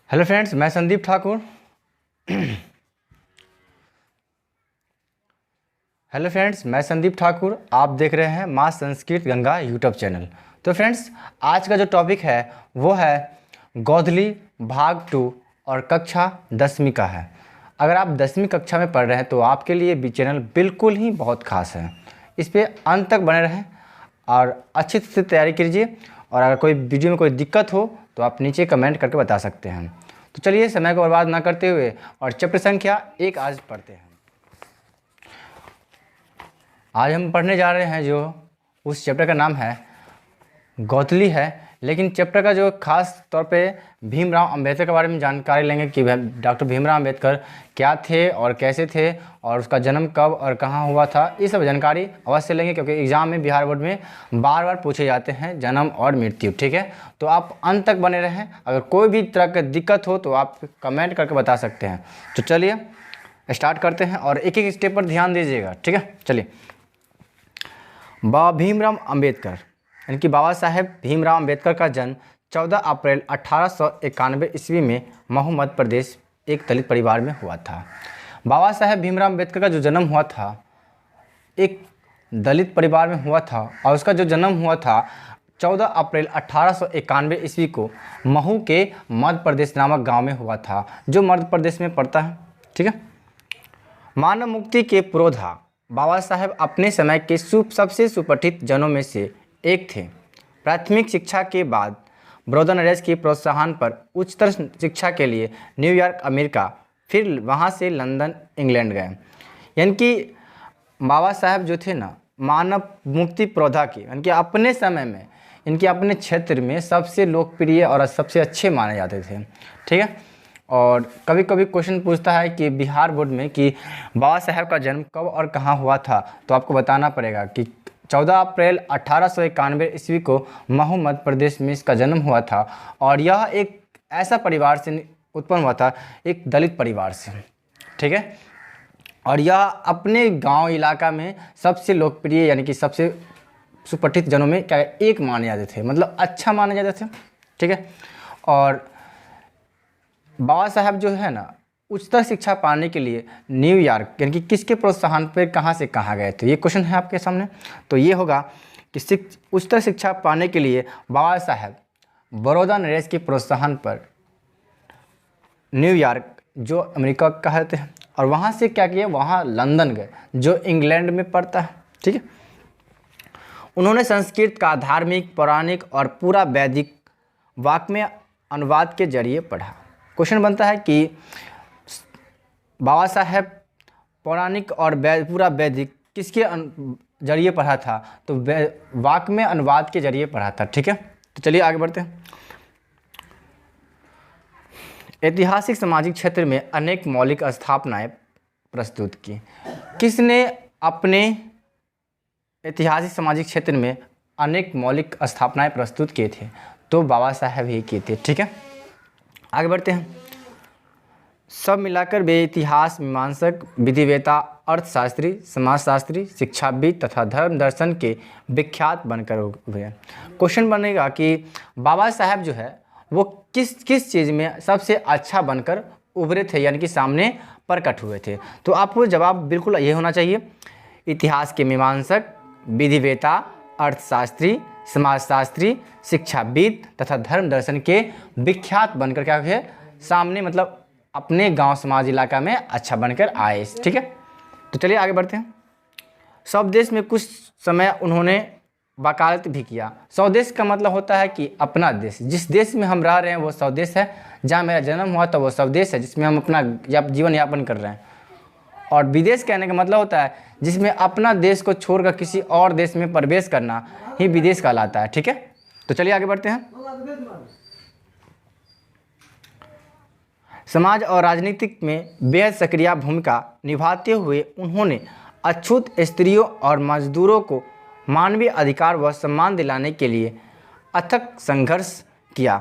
Hello friends, मैं Sandeep Thakur. Hello friends, मैं संदीप ठाकुर। आप देख रहे हैं माँ संस्कृत गंगा यूट्यूब चैनल। तो फ्रेंड्स, आज का जो टॉपिक है वो है गोधली भाग 2 और कक्षा 10वीं का है। अगर आप 10वीं कक्षा में पढ़ रहे हैं तो आपके लिए भी चैनल बिल्कुल ही बहुत खास है। इस पर अंत तक बने रहें और अच्छी से तैयारी कीजिए। और अगर कोई वीडियो में कोई दिक्कत हो तो आप नीचे कमेंट करके बता सकते हैं। तो चलिए समय को बर्बाद ना करते हुए और चैप्टर संख्या 1 आज पढ़ते हैं। आज हम पढ़ने जा रहे हैं जो उस चैप्टर का नाम है गोधली है, लेकिन चैप्टर का जो खास तौर पे भीमराव अंबेडकर के बारे में जानकारी लेंगे कि डॉक्टर भीमराव अंबेडकर क्या थे और कैसे थे और उसका जन्म कब और कहाँ हुआ था। ये सब जानकारी अवश्य लेंगे क्योंकि एग्ज़ाम में बिहार बोर्ड में बार बार पूछे जाते हैं जन्म और मृत्यु। ठीक है, तो आप अंत तक बने रहें। अगर कोई भी तरह की दिक्कत हो तो आप कमेंट करके बता सकते हैं। तो चलिए स्टार्ट करते हैं और एक एक स्टेप पर ध्यान दीजिएगा। ठीक है, चलिए। बाबा भीमराव अंबेडकर यानी कि बाबा साहेब भीमराव अंबेडकर का जन्म 14 अप्रैल 1891 ईस्वी में महू मध्य प्रदेश एक दलित परिवार में हुआ था। बाबा साहेब भीमराव अंबेडकर का जो जन्म हुआ था एक दलित परिवार में हुआ था और उसका जो जन्म हुआ था 14 अप्रैल 1891 ईस्वी को महू के मध्य प्रदेश नामक गांव में हुआ था, जो मध्य प्रदेश में पड़ता है। ठीक है। मानव मुक्ति के पुरोधा बाबा साहेब अपने समय के सबसे सुप्रसिद्ध जनों में से एक थे। प्राथमिक शिक्षा के बाद बड़ौदा नरेश के प्रोत्साहन पर उच्चतर शिक्षा के लिए न्यूयॉर्क अमेरिका, फिर वहाँ से लंदन इंग्लैंड गए। यानी कि बाबा साहेब जो थे ना, मानव मुक्ति पुरोधा की यानी कि अपने समय में इनके अपने क्षेत्र में सबसे लोकप्रिय और सबसे अच्छे माने जाते थे। ठीक है। और कभी कभी क्वेश्चन पूछता है कि बिहार बोर्ड में कि बाबा साहेब का जन्म कब और कहाँ हुआ था, तो आपको बताना पड़ेगा कि 14 अप्रैल 1891 ईस्वी को महू मध्य प्रदेश में इसका जन्म हुआ था। और यह एक ऐसा परिवार से उत्पन्न हुआ था, एक दलित परिवार से। ठीक है। और यह अपने गांव इलाका में सबसे लोकप्रिय यानी कि सबसे सुप्रसिद्ध जनों में क्या एक माने जाते थे, मतलब अच्छा माने जाते थे। ठीक है। और बाबा साहब जो है ना, उच्चतर शिक्षा पाने के लिए न्यूयॉर्क यानी कि किसके प्रोत्साहन पर कहाँ से कहाँ गए थे, ये क्वेश्चन है आपके सामने। तो ये होगा कि उच्चतर शिक्षा पाने के लिए बाबा साहब बड़ौदा नरेश के प्रोत्साहन पर न्यूयॉर्क जो अमेरिका कहते हैं और वहाँ से क्या किया, वहाँ लंदन गए जो इंग्लैंड में पड़ता है। ठीक है। उन्होंने संस्कृत का धार्मिक, पौराणिक और पूरा वैदिक वाक्य अनुवाद के जरिए पढ़ा। क्वेश्चन बनता है कि बाबा साहेब पौराणिक और पूरा वैदिक किसके जरिए पढ़ा था, तो वाक्य में अनुवाद के जरिए पढ़ा था। ठीक है। तो चलिए आगे बढ़ते हैं। ऐतिहासिक सामाजिक क्षेत्र में अनेक मौलिक स्थापनाएं प्रस्तुत की। किसने अपने ऐतिहासिक सामाजिक क्षेत्र में अनेक मौलिक स्थापनाएं प्रस्तुत किए थे, तो बाबा साहेब ही किए थे। ठीक है। आगे बढ़ते हैं। सब मिलाकर वे इतिहास, मीमांसक, विधिवेता, अर्थशास्त्री, समाजशास्त्री, शिक्षाविद तथा धर्म दर्शन के विख्यात बनकर हुए। क्वेश्चन बनेगा कि बाबा साहब जो है वो किस किस चीज़ में सबसे अच्छा बनकर उभरे थे, यानी कि सामने प्रकट हुए थे। तो आपको जवाब बिल्कुल ये होना चाहिए, इतिहास के मीमांसक, विधिवेता, अर्थशास्त्री, समाजशास्त्री, शिक्षाविद तथा धर्म दर्शन के विख्यात बनकर क्या हुए, सामने मतलब अपने गांव समाज इलाका में अच्छा बनकर आए। ठीक है। तो चलिए आगे बढ़ते हैं। स्वदेश में कुछ समय उन्होंने वकालत भी किया। स्वदेश का मतलब होता है कि अपना देश, जिस देश में हम रह रहे हैं वो स्वदेश है। जहाँ मेरा जन्म हुआ था वो स्वदेश है, जिसमें हम अपना जीवन यापन कर रहे हैं। और विदेश कहने का मतलब होता है जिसमें अपना देश को छोड़कर किसी और देश में प्रवेश करना ही विदेश कहलाता है। ठीक है। तो चलिए आगे बढ़ते हैं। समाज और राजनीतिक में बेहद सक्रिय भूमिका निभाते हुए उन्होंने अछूत स्त्रियों और मजदूरों को मानवीय अधिकार व सम्मान दिलाने के लिए अथक संघर्ष किया।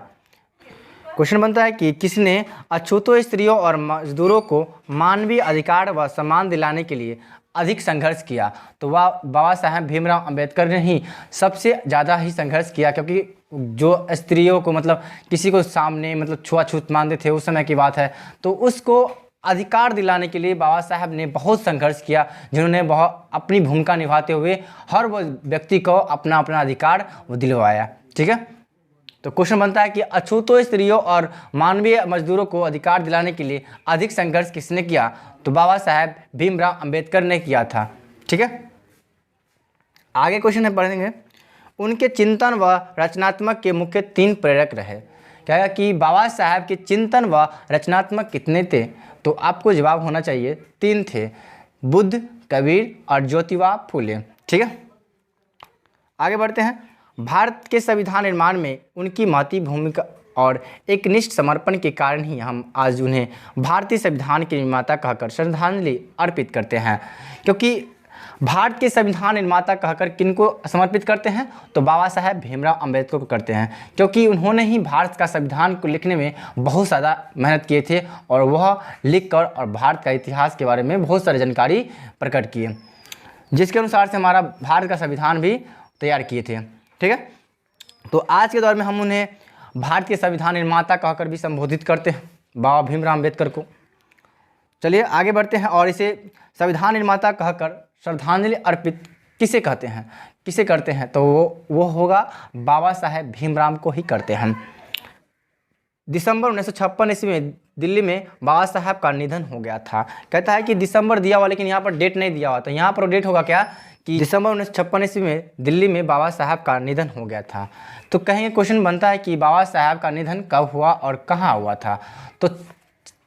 क्वेश्चन बनता है कि किसने अछूतों स्त्रियों और मजदूरों को मानवीय अधिकार व सम्मान दिलाने के लिए अधिक संघर्ष किया? तो वह बाबा साहेब भीमराव अंबेडकर ने ही सबसे ज़्यादा ही संघर्ष किया, क्योंकि जो स्त्रियों को मतलब किसी को सामने मतलब छुआछूत मानते थे उस समय की बात है, तो उसको अधिकार दिलाने के लिए बाबा साहब ने बहुत संघर्ष किया, जिन्होंने बहुत अपनी भूमिका निभाते हुए हर वो व्यक्ति को अपना अपना अधिकार वो दिलवाया। ठीक है, तो क्वेश्चन बनता है कि अछूतों स्त्रियों और मानवीय मजदूरों को अधिकार दिलाने के लिए अधिक संघर्ष किसने किया? तो बाबा साहेब भीमराव अंबेडकर ने किया था। ठीक है, आगे क्वेश्चन है पढ़ेंगे, उनके चिंतन व रचनात्मक के मुख्य 3 प्रेरक रहे। क्या है कि बाबा साहेब के चिंतन व रचनात्मक कितने थे? तो आपको जवाब होना चाहिए 3 थे, बुद्ध, कबीर और ज्योतिबा फूले। ठीक है, आगे बढ़ते हैं। भारत के संविधान निर्माण में उनकी महती भूमिका और एक निष्ठ समर्पण के कारण ही हम आज उन्हें भारतीय संविधान के निर्माता कहकर श्रद्धांजलि अर्पित करते हैं। क्योंकि भारत के संविधान निर्माता कहकर किनको समर्पित करते हैं? तो बाबा साहेब भीमराव अंबेडकर को करते हैं, क्योंकि उन्होंने ही भारत का संविधान को लिखने में बहुत ज़्यादा मेहनत किए थे और वह लिखकर और भारत का इतिहास के बारे में बहुत सारी जानकारी प्रकट किए, जिसके अनुसार से हमारा भारत का संविधान भी तैयार किए थे। ठीक है, तो आज के दौर में हम उन्हें भारत के संविधान निर्माता कहकर भी संबोधित करते हैं, बाबा भीमराव अंबेडकर को। चलिए आगे बढ़ते हैं, और इसे संविधान निर्माता कहकर श्रद्धांजलि अर्पित किसे कहते हैं, किसे करते हैं? तो वो होगा बाबा साहेब भीमराव को ही करते हैं। दिसंबर 1956 ईस्वी में दिल्ली में बाबा साहब का निधन हो गया था। कहता है कि दिसंबर दिया हुआ, लेकिन यहाँ पर डेट नहीं दिया हुआ, तो यहाँ पर डेट होगा क्या कि दिसंबर 1956 ईस्वी में दिल्ली में बाबा साहब का निधन हो गया था। तो कहीं क्वेश्चन बनता है कि बाबा साहब का निधन कब हुआ और कहाँ हुआ था? तो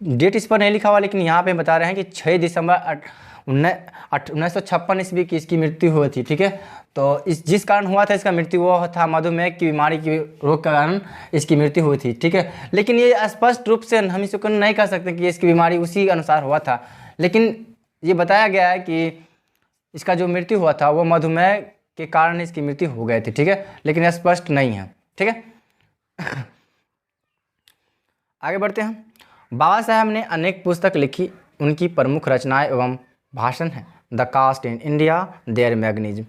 डेट इस पर नहीं लिखा हुआ, लेकिन यहाँ पे बता रहे हैं कि 6 दिसंबर 1956 ईस्वी की इसकी मृत्यु हुई थी। ठीक है, तो इस जिस कारण हुआ था इसका मृत्यु, वो था मधुमेह की बीमारी की रोग के कारण इसकी मृत्यु हुई थी। ठीक है, लेकिन ये स्पष्ट रूप से हम इसको नहीं कह सकते कि इसकी बीमारी उसी अनुसार हुआ था, लेकिन ये बताया गया है कि इसका जो मृत्यु हुआ था वो मधुमेह के कारण इसकी मृत्यु हो गई थी। ठीक है, लेकिन स्पष्ट नहीं है। ठीक है, आगे बढ़ते हैं। बाबा साहब ने अनेक पुस्तक लिखी, उनकी प्रमुख रचनाएं एवं भाषण है the caste in India, their mechanism.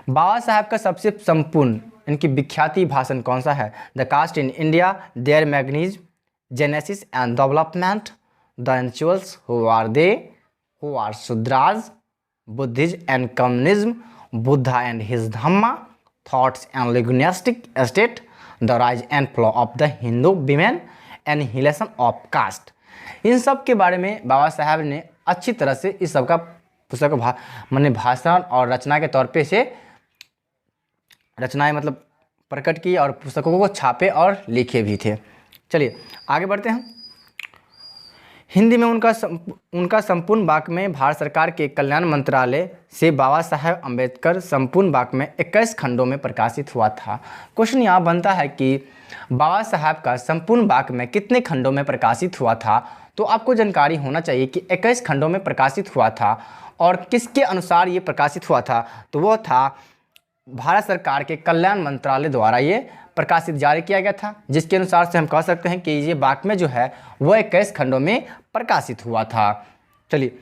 Baba Saheb का सबसे संपूर्ण इनकी विख्याति भाषण कौन सा है? The caste in India, their mechanism, genesis and development, the untouchables who are they, who are Shudras, Buddhism and communism, Buddha and his Dhamma, thoughts and linguistic state, the rise and fall of the Hindu women, annihilation of caste. इन सब के बारे में बाबा साहब ने अच्छी तरह से इस सब का पुस्तक मैंने भाषण और रचना के तौर पे से रचनाएं मतलब प्रकट की और पुस्तकों को छापे और लिखे भी थे। चलिए आगे बढ़ते हैं। हिंदी में उनका संपूर्ण वाक्य में भारत सरकार के कल्याण मंत्रालय से बाबा साहेब अम्बेडकर संपूर्ण वाक्य में 21 खंडों में प्रकाशित हुआ था। क्वेश्चन यहाँ बनता है कि बाबा साहब का संपूर्ण वाक्य में कितने खंडों में प्रकाशित हुआ था? तो आपको जानकारी होना चाहिए कि 21 खंडों में प्रकाशित हुआ था, और किसके अनुसार ये प्रकाशित हुआ था? तो वो था भारत सरकार के कल्याण मंत्रालय द्वारा ये प्रकाशित जारी किया गया था, जिसके अनुसार से हम कह सकते हैं कि ये वाक्य में जो है वह 21 खंडों में प्रकाशित हुआ था। चलिए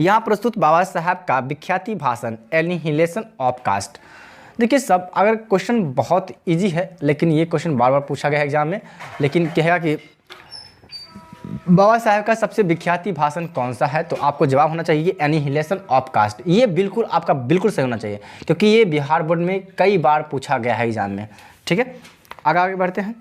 यहाँ प्रस्तुत बाबा साहब का विख्याति भाषण एनिहिलेशन ऑफ कास्ट। देखिए सब अगर क्वेश्चन बहुत इजी है, लेकिन ये क्वेश्चन बार बार पूछा गया है एग्जाम में, लेकिन कहेगा कि बाबा साहब का सबसे विख्याति भाषण कौन सा है? तो आपको जवाब होना चाहिए एनिहिलेशन ऑफ कास्ट। ये बिल्कुल आपका बिल्कुल सही होना चाहिए, क्योंकि ये बिहार बोर्ड में कई बार पूछा गया है एग्जाम में। ठीक है, आगे बढ़ते हैं।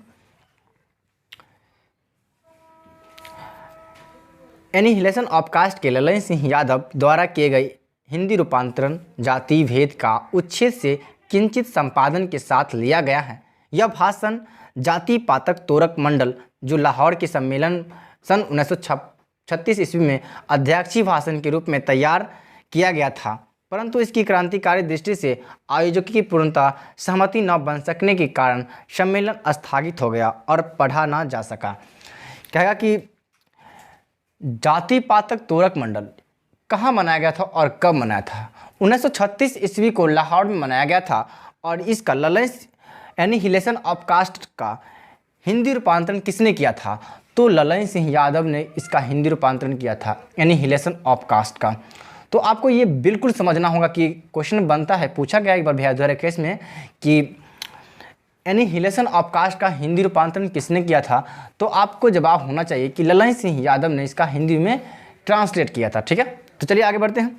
एनिहिलेशन ऑफ कास्ट के ललन सिंह यादव द्वारा किए गए हिंदी रूपांतरण जाति भेद का उच्छेद से किंचित संपादन के साथ लिया गया है। यह भाषण जाति पातक तोरक मंडल जो लाहौर के सम्मेलन सन 1936 ईस्वी में अध्यक्षीय भाषण के रूप में तैयार किया गया था, परंतु इसकी क्रांतिकारी दृष्टि से आयोजक की पूर्णतः सहमति न बन सकने के कारण सम्मेलन स्थगित हो गया और पढ़ा न जा सका। कहेगा कि जाति पातक तोरक मंडल कहाँ मनाया गया था और कब मनाया था? 1936 ईस्वी को लाहौर में मनाया गया था, और इसका ललन एनिहिलेशन ऑफ कास्ट का हिंदी रूपांतरण किसने किया था? तो ललन सिंह यादव ने इसका हिंदी रूपांतरण किया था एनिहिलेशन ऑफ कास्ट का। तो आपको ये बिल्कुल समझना होगा कि क्वेश्चन बनता है, पूछा गया एक बार बिहार 2021 में कि एनिहिलेशन ऑफ कास्ट का हिंदी रूपांतरण किसने किया था, तो आपको जवाब होना चाहिए कि ललन सिंह यादव ने इसका हिंदी में ट्रांसलेट किया था। ठीक है, तो चलिए आगे बढ़ते हैं।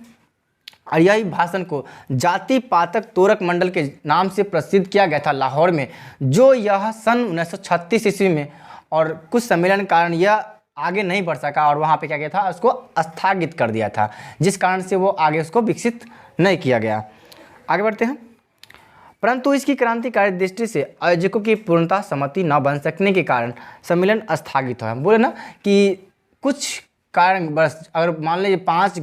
आर्याई भाषण को जाति पातक तोरक मंडल के नाम से प्रसिद्ध किया गया था लाहौर में, जो यह सन 1936 ईस्वी में और कुछ सम्मेलन के कारण यह आगे नहीं बढ़ सका और वहाँ पे क्या किया था, उसको स्थगित कर दिया था, जिस कारण से वो आगे उसको विकसित नहीं किया गया। आगे बढ़ते हैं। परंतु इसकी क्रांतिकारी दृष्टि से आयोजकों की पूर्णतः सहमति न बन सकने के कारण सम्मेलन स्थगित हुआ। बोले ना कि कुछ कारण बस, अगर मान लीजिए 5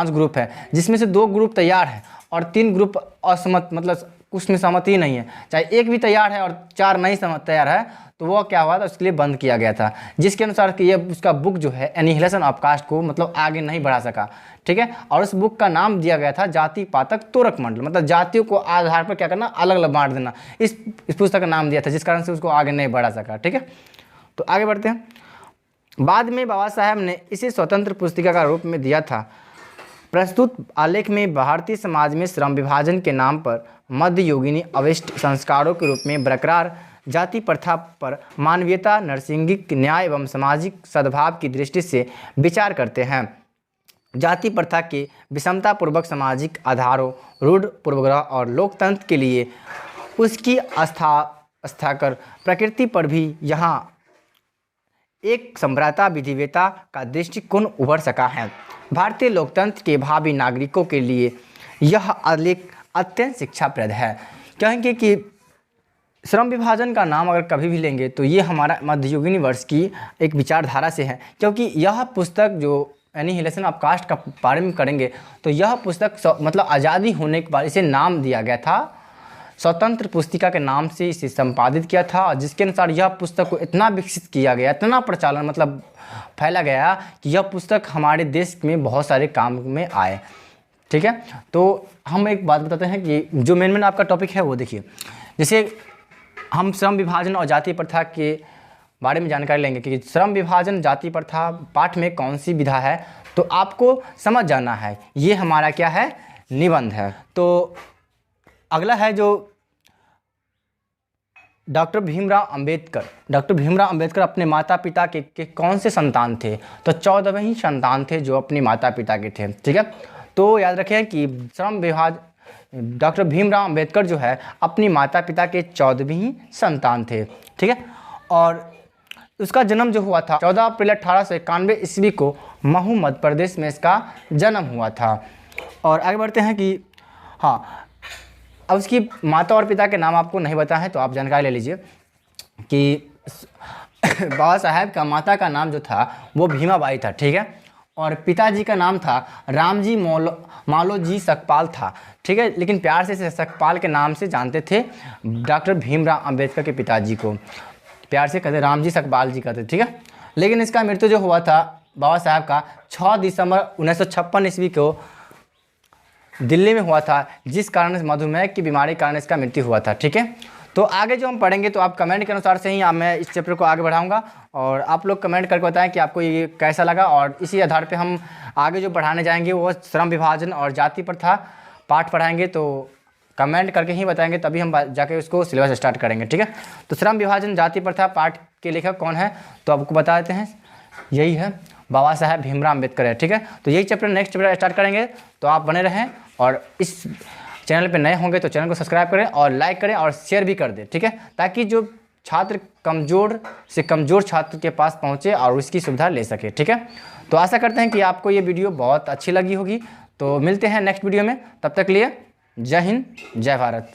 ग्रुप है, जिसमें से 2 ग्रुप तैयार है और 3 ग्रुप असहमत, मतलब उसमें सहमति ही नहीं है, चाहे एक भी तैयार है और 4 नहीं सहमत तैयार है, तो वो क्या हुआ था, उसके लिए बंद किया गया था, जिसके अनुसार कि ये उसका बुक जो है एनिहिलेशन ऑफ कास्ट को मतलब आगे नहीं बढ़ा सका। ठीक है, और उस बुक का नाम दिया गया था जाति पातक तोरक मंडल, मतलब जातियों को आधार पर क्या करना, अलग अलग बांट देना, इस पुस्तक का नाम दिया था, जिस कारण से उसको आगे नहीं बढ़ा सका। ठीक है, तो आगे बढ़ते हैं। बाद में बाबा साहब ने इसे स्वतंत्र पुस्तिका का रूप में दिया था। प्रस्तुत आलेख में भारतीय समाज में श्रम विभाजन के नाम पर मध्ययुगीन अविष्ट संस्कारों के रूप में बरकरार जाति प्रथा पर मानवीयता, नरसिंगिक न्याय एवं सामाजिक सद्भाव की दृष्टि से विचार करते हैं। जाति प्रथा के विषमतापूर्वक सामाजिक आधारों, रूढ़ पूर्वग्रह और लोकतंत्र के लिए उसकी आस्था कर प्रकृति पर भी यहाँ एक संभ्राता विधिवेता का दृष्टिकोण उभर सका है। भारतीय लोकतंत्र के भावी नागरिकों के लिए यह आलेख अत्यंत शिक्षाप्रद है। कहेंगे कि श्रम विभाजन का नाम अगर कभी भी लेंगे तो ये हमारा मध्ययुगीन वर्ष की एक विचारधारा से है, क्योंकि यह पुस्तक जो एनिहिलेशन ऑफ कास्ट का बारे में करेंगे तो यह पुस्तक मतलब आज़ादी होने के बाद इसे नाम दिया गया था, स्वतंत्र पुस्तिका के नाम से इसे संपादित किया था, जिसके अनुसार यह पुस्तक को इतना विकसित किया गया, इतना प्रचालन मतलब फैला गया कि यह पुस्तक हमारे देश में बहुत सारे काम में आए। ठीक है, तो हम एक बात बताते हैं कि जो मेन आपका टॉपिक है वो देखिए, जैसे हम श्रम विभाजन और जाति प्रथा के बारे में जानकारी लेंगे कि श्रम विभाजन जाति प्रथा पाठ में कौन सी विधा है, तो आपको समझ जाना है। ये हमारा क्या है, निबंध है। तो अगला है जो डॉक्टर भीमराव अंबेडकर अपने माता पिता के कौन से संतान थे, तो 14वें ही संतान थे जो अपने माता पिता के थे। ठीक है, तो याद रखें कि डॉक्टर भीमराव अंबेडकर जो है अपनी माता पिता के 14वें ही संतान थे। ठीक है, और उसका जन्म जो हुआ था 14 अप्रैल 1891 ईस्वी को महू मध्य प्रदेश में इसका जन्म हुआ था। और आगे बढ़ते हैं कि हाँ, अब उसकी माता और पिता के नाम आपको नहीं पता है तो आप जानकारी ले लीजिए कि बाबा साहब का माता का नाम जो था वो भीमाबाई था। ठीक है, और पिताजी का नाम था रामजी मालोजी सकपाल था। ठीक है, लेकिन प्यार से इसे सकपाल के नाम से जानते थे। डॉक्टर भीमराव अंबेडकर के पिताजी को प्यार से कहते रामजी सकपाल जी कहते। ठीक है, लेकिन इसका मृत्यु जो हुआ था बाबा साहब का 6 दिसंबर 1956 ईस्वी को दिल्ली में हुआ था, जिस कारण मधुमेह की बीमारी के कारण इसका मृत्यु हुआ था। ठीक है, तो आगे जो हम पढ़ेंगे तो आप कमेंट के अनुसार से ही मैं इस चैप्टर को आगे बढ़ाऊंगा और आप लोग कमेंट करके बताएं कि आपको ये कैसा लगा, और इसी आधार पे हम आगे जो पढ़ाने जाएंगे वो श्रम विभाजन और जाति प्रथा पाठ पढ़ाएंगे। तो कमेंट करके ही बताएंगे, तभी हम जाके उसको सिलेबस स्टार्ट करेंगे। ठीक है, तो श्रम विभाजन जाति प्रथा पाठ के लेखक कौन है, तो आपको बता देते हैं, यही है बाबा साहब भीमराव अंबेडकर है। ठीक है, तो यही चैप्टर नेक्स्ट चैप्टर स्टार्ट करेंगे, तो आप बने रहें और इस चैनल पे नए होंगे तो चैनल को सब्सक्राइब करें और लाइक करें और शेयर भी कर दें। ठीक है, ताकि जो छात्र कमज़ोर से कमज़ोर छात्र के पास पहुँचे और उसकी सुविधा ले सके। ठीक है, तो आशा करते हैं कि आपको ये वीडियो बहुत अच्छी लगी होगी। तो मिलते हैं नेक्स्ट वीडियो में, तब तक के लिए जय हिंद जय भारत।